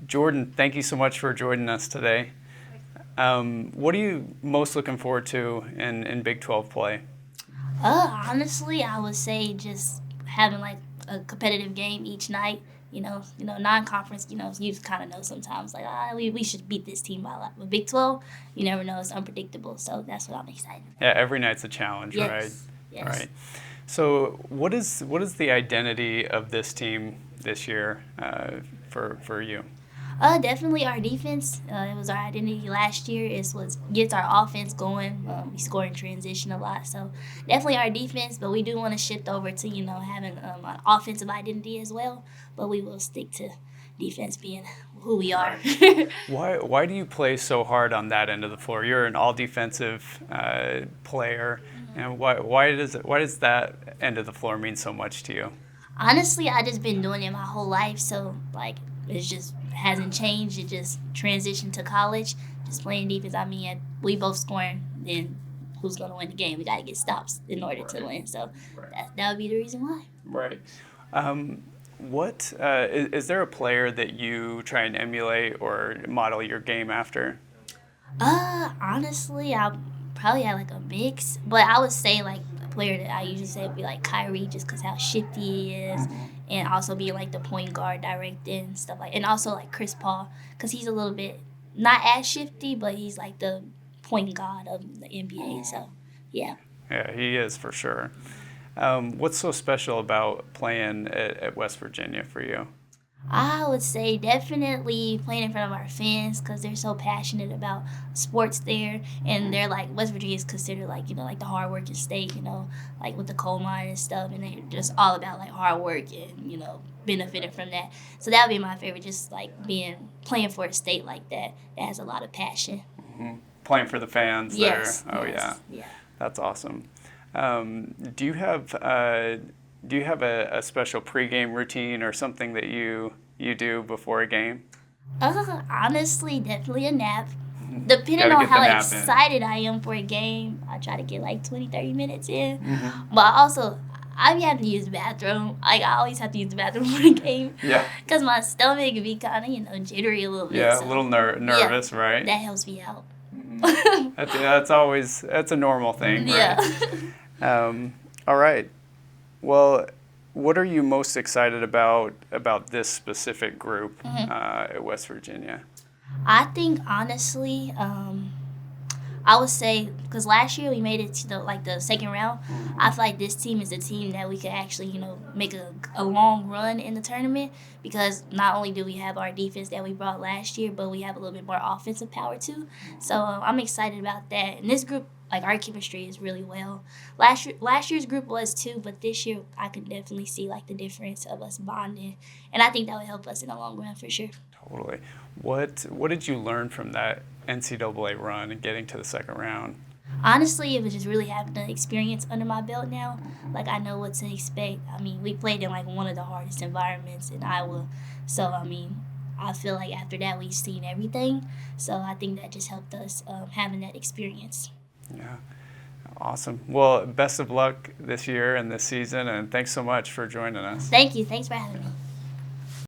Jordan, thank you so much for joining us today. What are you most looking forward to in Big 12 play? Honestly, I would say just having like a competitive game each night. Non-conference. You kind of know sometimes like we should beat this team by a lot. With Big 12, you never know. It's unpredictable. So that's what I'm excited about. Yeah, every night's a challenge, right? Yes. Yes. Right. So, what is the identity of this team this year for you? Definitely our defense. It was our identity last year. It's what gets our offense going. We score in transition a lot, so definitely our defense. But we do want to shift over to having an offensive identity as well. But we will stick to defense being who we are. Why do you play so hard on that end of the floor? You're an all defensive player, and why does that end of the floor mean so much to you? Honestly, I just been doing it my whole life, so like it just hasn't changed. It just transitioned to college, just playing defense. I mean, we both scoring, then who's gonna win the game? We gotta get stops in order to win. So that would be the reason why. Right. What is there a player that you try and emulate or model your game after? Honestly, I probably had like a mix, but I would say like a player that I usually say would be like Kyrie, just because how shifty he is, and also being like the point guard, directing and stuff like, and also like Chris Paul, because he's a little bit not as shifty, but he's like the point guard of the NBA. So yeah. Yeah, he is for sure. What's so special about playing at West Virginia for you? I would say definitely playing in front of our fans because they're so passionate about sports there, and they're like West Virginia is considered like like the hard working state, like with the coal mine and stuff, and they're just all about like hard work and benefiting from that. So that would be my favorite, just like being playing for a state like that has a lot of passion. Playing for the fans Yes, there. Oh yeah, yes, yeah. that's awesome. Do you have a special pregame routine or something that you do before a game? Honestly, definitely a nap. Depending Gotta on get the how nap in. excited I am for a game, I try to get like 20, 30 minutes in. But also, I be having to use the bathroom. Like, I always have to use the bathroom for the game. Yeah. Because my stomach can be kind of, jittery a little bit. Yeah, a So, little yeah, nervous, right? that helps me out. That's a normal thing, Yeah. right? All right. Well, what are you most excited about this specific group at West Virginia? I think, honestly, I would say because last year we made it to the second round. I feel like this team is a team that we could actually make a long run in the tournament because not only do we have our defense that we brought last year, but we have a little bit more offensive power too. So I'm excited about that. And this group, like our chemistry is really well. Last year's group was too, but this year I could definitely see like the difference of us bonding, and I think that would help us in the long run for sure. Totally. What did you learn from that NCAA run and getting to the second round? Honestly, it was just really having the experience under my belt now. Like, I know what to expect. I mean, we played in like one of the hardest environments in Iowa. So, I mean, I feel like after that we've seen everything. So I think that just helped us having that experience. Yeah. Awesome. Well, best of luck this year and this season, and thanks so much for joining us. Thank you. Thanks for having me.